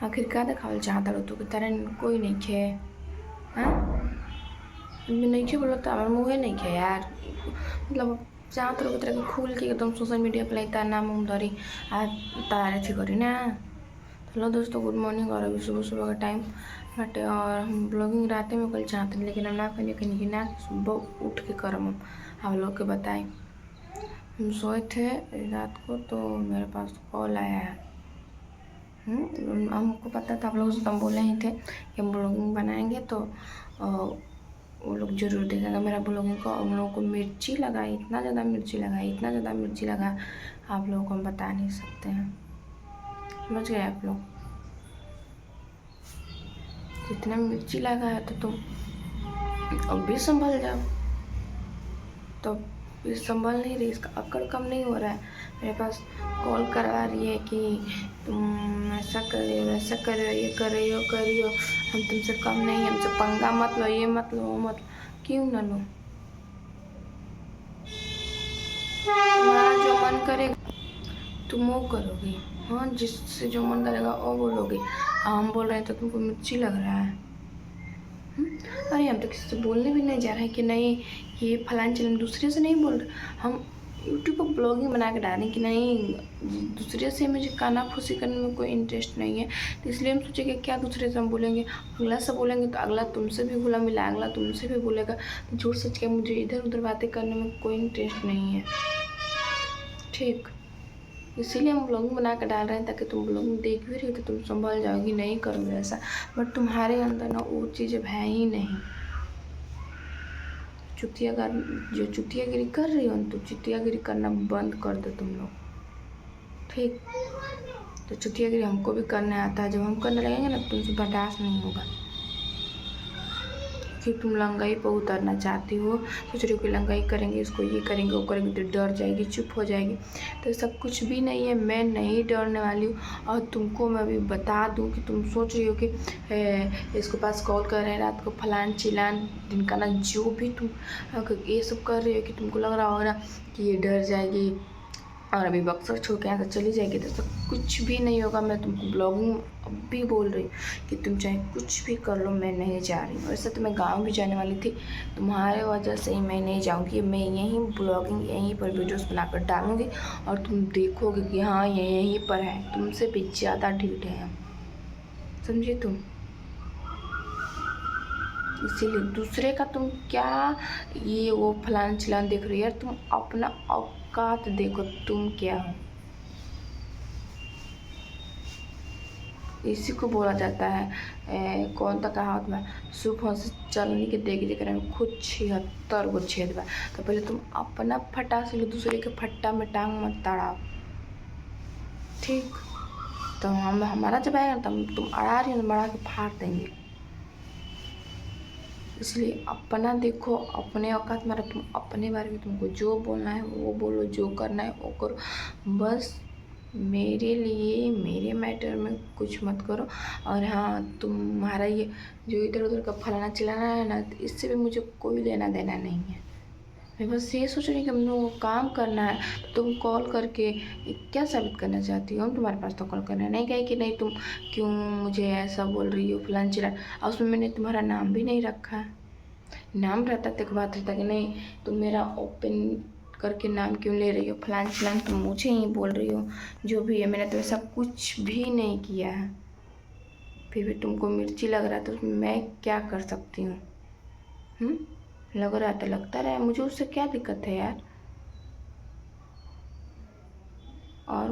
आखिर का देखावल चाहता रहो तू कि तारा कोई नहीं खे। हाँ नहीं खे बोलो तो हमारे मुँहे नहीं खे यार। मतलब चाहत रहो कि तरह के खुल के एकदम सोशल मीडिया पे लगता नाम उम धरी आ तारे थी करी ना। हेलो दोस्तों, गुड मॉर्निंग। और अभी सुबह सुबह का टाइम बटे और हम ब्लॉगिंग रात में कल चाहते हैं, लेकिन हम ना कहीं कहीं कि ना सुबह उठ के करम हम आप लोग के बताएं। हम सोए थे रात को तो मेरे पास कॉल आया है। हमको पता था, आप लोगों से तो हम बोले ही थे कि हम ब्लॉगिंग बनाएंगे तो वो लोग जरूर देखेंगे मेरा ब्लॉगिंग को। उन लोगों को मिर्ची लगा, इतना ज़्यादा मिर्ची लगा, इतना ज़्यादा मिर्ची लगा, आप लोगों को हम बता नहीं सकते हैं। समझ गए आप लोग? इतना मिर्ची लगा है तो तुम अब भी संभल जाओ। तो ये संभल नहीं रही, इसका अकड़ कम नहीं हो रहा है। मेरे पास कॉल करवा रही है कि तुम ऐसा कर रहे हो, वैसा कर रहे हो, ये कर रही हो, हम तुमसे कम नहीं, हमसे पंगा मत लो, ये मत लो, वो मत लो। क्यों ना लो? तुम्हारा जो मन करेगा तुम वो करोगे। हाँ, जिससे जो मन करेगा वो बोलोगे। हम बोल रहे हैं तो तुमको मिर्ची लग रहा है। अरे हम तो किसी से बोलने भी नहीं जा रहे हैं कि नहीं ये फलान चलन, दूसरे से नहीं बोल रहे। हम यूट्यूब पर ब्लॉगिंग बना के डालें कि नहीं दूसरे से मुझे काना फूसी करने में कोई इंटरेस्ट नहीं है। तो इसलिए हम सोचे कि क्या दूसरे से हम बोलेंगे, अगला से बोलेंगे तो अगला तुमसे भी बुला मिला, अगला तुमसे भी बोलेगा। तो झूठ सच के मुझे इधर उधर बातें करने में कोई इंटरेस्ट नहीं है। ठीक, इसीलिए हम ब्लॉगिंग बना कर डाल रहे हैं ताकि तुम ब्लॉगिंग देख भी रही हो तो तुम संभल जाओगी, नहीं करोगे ऐसा। बट तुम्हारे अंदर ना वो चीज़ अब है ही नहीं। जो चुतियागिरी कर रही हो तो चुतियागिरी करना बंद कर दो तुम लोग। ठीक, तो चुतियागिरी हमको भी करने आता है। जब हम करने लगेंगे ना तुमसे बर्दाश्त नहीं होगा कि तुम लंगाई पर उतरना चाहती हो। सोच रही हो कि लंगाई करेंगे, इसको ये करेंगे, वो करेंगे तो डर जाएगी, चुप हो जाएगी। तो सब कुछ भी नहीं है, मैं नहीं डरने वाली हूँ। और तुमको मैं अभी बता दूँ कि तुम सोच रही हो कि इसको पास कॉल कर रहे हैं रात को फलान चिलान दिन का ना, जो भी तुम ये सब कर रही हो कि तुमको लग रहा होगा ना कि ये डर जाएगी और अभी बक्सर छोड़ के यहाँ से चली जाएगी। तो सब कुछ भी नहीं होगा। मैं तुमको ब्लॉगिंग अब भी बोल रही हूँ कि तुम चाहे कुछ भी कर लो, मैं नहीं जा रही हूँ। वैसे तो मैं गांव भी जाने वाली थी, तुम्हारे वजह से ही मैं नहीं जाऊँगी। मैं यहीं ब्लॉगिंग यहीं पर वीडियोस बनाकर डालूँगी और तुम देखोगे कि हाँ ये यहीं पर है, तुमसे भी ज़्यादा ढीठ है हम। समझे तुम? इसीलिए दूसरे का तुम क्या ये वो फलान चिलान देख रही है, तुम अपना औकात देखो, तुम क्या हो। इसी को बोला जाता है कौन सा कहावत में, सुख से चलने के देख जगह में खुद 76 गो छेद बा। तो पहले तुम अपना फटा से दूसरे के फट्टा में टांग मत तड़ाओ। ठीक, तो हम हमारा जब आएगा तुम अड़ा रही हो तो बड़ा के फाड़ देंगे। इसलिए अपना देखो, अपने औकात में रहो। तुम अपने बारे में तुमको जो बोलना है वो बोलो, जो करना है वो करो। बस मेरे लिए मेरे मैटर में कुछ मत करो। और हाँ, तुम्हारा ये जो इधर उधर का फलाना चिलाना है ना, इससे भी मुझे कोई लेना देना नहीं है। मैं बस ये सोच रही हूँ कि हम लोगों को काम करना है। तो तुम कॉल करके क्या साबित करना चाहती हो? हम तुम्हारे पास तो कॉल करना नहीं गए कि नहीं तुम क्यों मुझे ऐसा बोल रही हो फलान चिलान। और उसमें मैंने तुम्हारा नाम भी नहीं रखा है। नाम रहता तो एक बात रहता कि नहीं तुम मेरा ओपन करके नाम क्यों ले रही हो फलान चिलान, तुम मुझे ही बोल रही हो। जो भी है मैंने तो ऐसा कुछ भी नहीं किया है, फिर भी तुमको मिर्ची लग रहा है तो मैं क्या कर सकती हूँ? लग रहा तो लगता रहा, मुझे उससे क्या दिक्कत है यार। और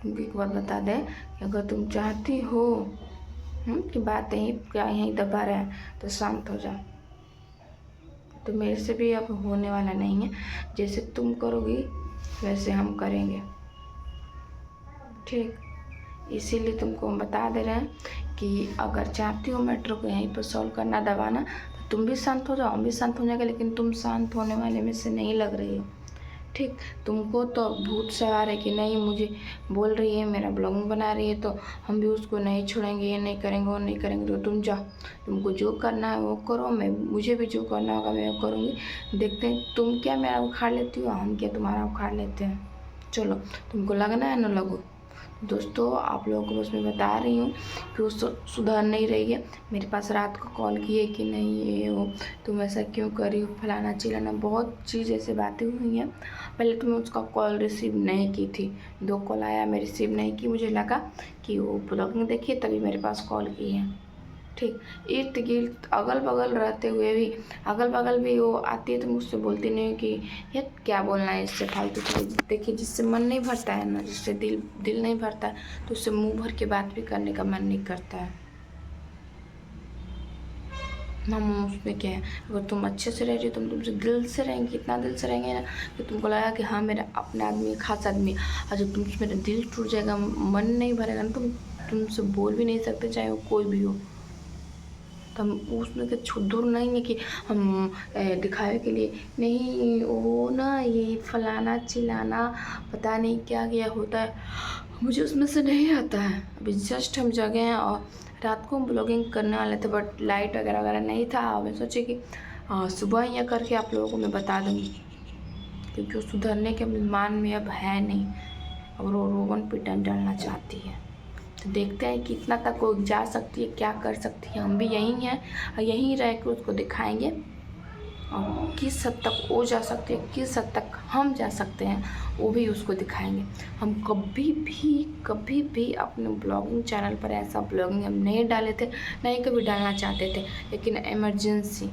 तुमको एक बात बता दें कि अगर तुम चाहती हो कि बात यहीं दबा रहे हैं तो शांत हो जाओ। तो मेरे से भी अब होने वाला नहीं है, जैसे तुम करोगी वैसे हम करेंगे। ठीक, इसीलिए तुमको हम बता दे रहे हैं कि अगर चाहती हो मैटर को यहीं पर सॉल्व करना, दबाना, तो तुम भी शांत हो जाओ, हम भी शांत हो जाएंगे। लेकिन तुम शांत होने वाले में से नहीं लग रही हो। ठीक, तुमको तो भूत सवार है कि नहीं मुझे बोल रही है, मेरा ब्लॉगिंग बना रही है तो हम भी उसको नहीं छोड़ेंगे, ये नहीं करेंगे, वो नहीं करेंगे। तो तुम जाओ, तुमको जो करना है वो करो, मैं मुझे भी जो करना होगा मैं वो करूँगी। देखते हैं तुम क्या मेरा उखाड़ लेती हो, हम क्या तुम्हारा उखाड़ लेते हैं। चलो, तुमको लगना है ना लगो, दोस्तों आप लोगों को बस मैं बता रही हूँ कि वो सुधर नहीं रही है। मेरे पास रात को कॉल किए कि नहीं ये हो, तुम ऐसा क्यों कर रही हो, फलाना चिलाना, बहुत चीज़ ऐसे बातें हुई हैं। पहले तो मैं उसका कॉल रिसीव नहीं की थी, 2 कॉल आया मैं रिसीव नहीं की, मुझे लगा कि वो ब्लॉगिंग देखिए तभी मेरे पास कॉल की है। ठीक, इर्द गिर्द अगल बगल रहते हुए भी, अगल बगल भी वो आती है तो मुझसे बोलती नहीं कि ये क्या बोलना है इससे फालतू चीज़। देखिए जिससे मन नहीं भरता है ना, जिससे दिल नहीं भरता है तो उससे मुंह भर के बात भी करने का मन नहीं करता है। हम उसमें क्या है, अगर तुम अच्छे से रह रही हो तुम तुमसे दिल से रहेंगे, इतना दिल से रहेंगे ना कि तुमको लगा कि हाँ मेरा अपना आदमी, खास आदमी। और जब तुमसे मेरा दिल टूट जाएगा, मन नहीं भरेगा ना, तुमसे बोल भी नहीं सकते चाहे वो कोई भी हो। तो हम उसमें के दूर नहीं है कि हम दिखावे के लिए नहीं, वो ना ये फलाना चिलाना पता नहीं क्या क्या होता है, मुझे उसमें से नहीं आता है। अभी जस्ट हम जगह हैं और रात को हम ब्लॉगिंग करने वाले थे बट लाइट वगैरह वगैरह नहीं था। मैं सोचे कि सुबह ही करके आप लोगों को मैं बता दूँगी, क्योंकि वो सुधरने के मान में अब है नहीं और वो रोगन पिटन डालना चाहती है। तो देखते हैं कितना तक वो जा सकती है, क्या कर सकती है। हम भी यहीं हैं और यहीं रह कर उसको दिखाएंगे और किस हद तक वो जा सकती है, किस हद तक हम जा सकते हैं, वो भी उसको दिखाएंगे। हम कभी भी अपने ब्लॉगिंग चैनल पर ऐसा ब्लॉगिंग हम नहीं डाले थे, नहीं कभी डालना चाहते थे, लेकिन इमरजेंसी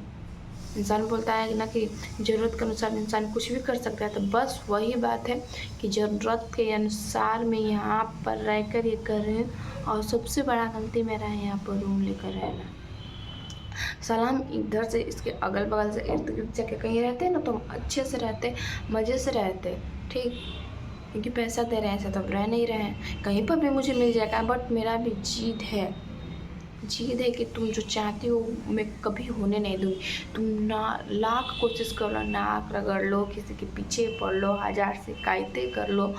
इंसान बोलता है ना कि ज़रूरत के अनुसार इंसान कुछ भी कर सकता है। तो बस वही बात है कि ज़रूरत के अनुसार मैं यहाँ पर रहकर ये कर रही हूँ। और सबसे बड़ा गलती मेरा है यहाँ पर रूम लेकर रहना। सलाम इधर से इसके अगल बगल से इर्द गिर्द जाके कहीं रहते हैं ना तो हम अच्छे से रहते, मज़े से रहते, ठीक, क्योंकि पैसा दे रहे हैं ऐसे तो रह नहीं रहे हैं, कहीं पर भी मुझे मिल जाएगा। बट मेरा भी जिद है कि तुम जो चाहती हो मैं कभी होने नहीं दूँगी। तुम ना लाख कोशिश कर लो, नाक रगड़ लो, किसी के पीछे पड़ लो, 1000 शिकायतें कर लो,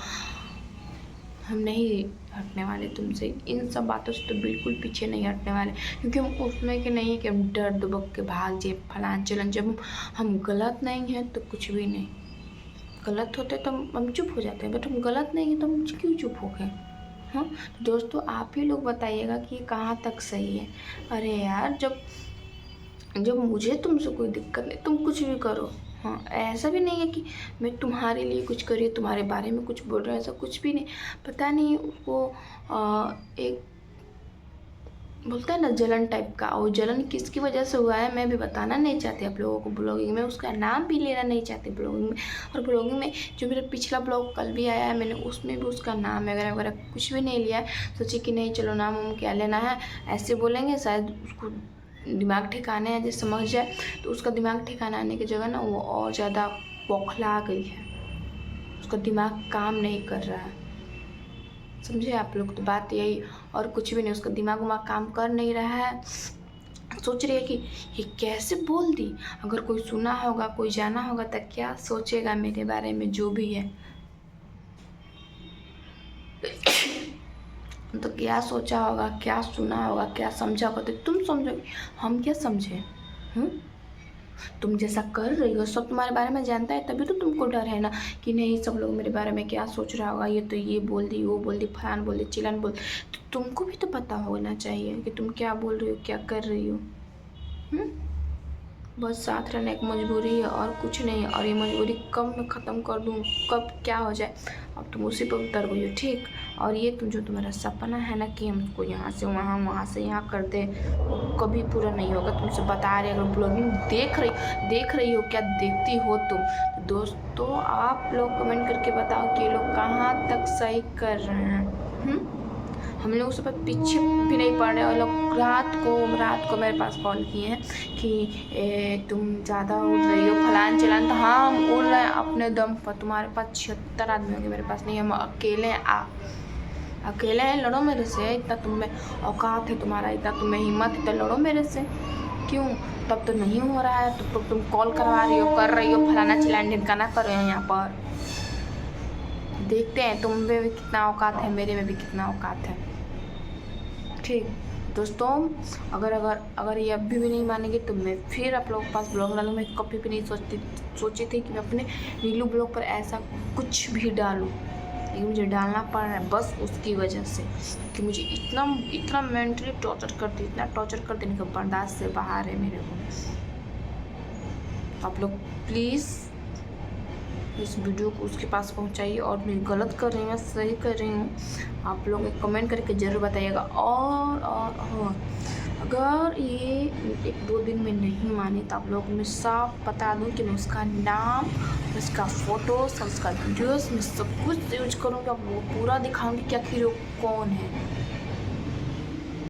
हम नहीं हटने वाले तुमसे। इन सब बातों से तो बिल्कुल पीछे नहीं हटने वाले, क्योंकि हम उसमें के नहीं कि हम डर दुबक के भाग जाए फलान चलन। जब हम गलत नहीं हैं तो कुछ भी नहीं, गलत होते तो हम चुप हो जाते हैं, बट हम गलत नहीं हैं तो हम क्यों चुप हो गए। हाँ तो दोस्तों आप ही लोग बताइएगा कि ये कहाँ तक सही है। अरे यार जब मुझे तुमसे कोई दिक्कत नहीं, तुम कुछ भी करो। हाँ ऐसा भी नहीं है कि मैं तुम्हारे लिए कुछ करी, तुम्हारे बारे में कुछ बोल रहा हूँ, ऐसा कुछ भी नहीं। पता नहीं उसको एक बोलता है ना जलन टाइप का, और जलन किसकी वजह से हुआ है मैं भी बताना नहीं चाहती आप लोगों को ब्लॉगिंग में, उसका नाम भी लेना नहीं चाहती ब्लॉगिंग में। और ब्लॉगिंग में जो मेरा पिछला ब्लॉग कल भी आया है मैंने उसमें भी उसका नाम वगैरह वगैरह कुछ भी नहीं लिया है। सोची कि नहीं चलो नाम हम क्या लेना है, ऐसे बोलेंगे शायद उसको दिमाग ठिकाने आ जाए, समझ जाए। तो उसका दिमाग ठिकाने आने की जगह ना वो और ज़्यादा बौखला गई है, उसका दिमाग काम नहीं कर रहा है, समझे आप लोग। तो बात यही और कुछ भी नहीं, उसका दिमाग उमाग काम कर नहीं रहा है। सोच रही है कि ये कैसे बोल दी, अगर कोई सुना होगा कोई जाना होगा तो क्या सोचेगा मेरे बारे में, जो भी है तो क्या सोचा होगा, क्या सुना होगा, क्या समझा होगा। तो तुम समझोगे, हम क्या समझे। तुम जैसा कर रही हो सब तुम्हारे बारे में जानता है, तभी तो तुमको डर है ना कि नहीं सब लोग मेरे बारे में क्या सोच रहा होगा, ये तो ये बोल दी, वो बोल दी, फलान बोल दी, चिलान बोल दी। तो तुमको भी तो पता होना चाहिए कि तुम क्या बोल रही हो, क्या कर रही हो। बस साथ रहने की मजबूरी है और कुछ नहीं। और ये मजबूरी कब मैं ख़त्म कर दूँ, कब क्या हो जाए, अब तुम उसी पर उतर गई हो, ठीक। और ये जो तुम्हारा सपना है ना कि हमको यहाँ से वहाँ, वहाँ से यहाँ कर दे, वो कभी पूरा नहीं होगा। तुमसे बता रहे, अगर ब्लॉगिंग देख रही हो, क्या देखती हो तुम, तो दोस्तों आप लोग कमेंट करके बताओ कि ये लोग कहाँ तक सही कर रहे हैं। हम लोग सब पीछे भी नहीं पड़ रहे। और लोग रात को मेरे पास कॉल किए हैं कि तुम ज़्यादा उड़ रही हो फलान चलान। तो हाँ हम उड़ रहे हैं अपने दम पर, तुम्हारे पास 76 आदमी होंगे, मेरे पास नहीं, हम अकेले हैं। लड़ो मेरे से, इतना तुम्हें औकात है तुम्हारा, इतना तुम्हें हिम्मत है तो लड़ो मेरे से। क्यों तब तो नहीं हो रहा है, तो तुम कॉल करवा रही हो, कर रही हो फलाना चिलान ढिमकाना कर रहे हो यहाँ पर। देखते हैं तुम में भी कितना औकात है, मेरे में भी कितना औकात है, ठीक दोस्तों। अगर ये अभी भी नहीं मानेंगे तो मैं फिर आप लोगों के पास ब्लॉग डालूँ। मैं कभी भी नहीं सोची थी कि मैं अपने नीलू ब्लॉग पर ऐसा कुछ भी डालूँ, लेकिन मुझे डालना पड़ रहा है बस उसकी वजह से कि मुझे इतना इतना मेंटली टॉर्चर करती, इतना टॉर्चर कर देने का बर्दाश्त से बाहर है मेरे को। आप लोग प्लीज़ इस वीडियो को उसके पास पहुंचाइए, और मैं गलत कर रही हूँ, सही कर रही हूँ, आप लोग एक कमेंट करके ज़रूर बताइएगा। और अगर ये 1-2 दिन में नहीं माने तो आप लोग मैं साफ बता दूँ कि मैं उसका नाम, उसका फ़ोटोज़, उसका वीडियोज़ मैं सब कुछ यूज करूँगी, आप लोग पूरा दिखाऊँगी कि आखिर वो कौन है।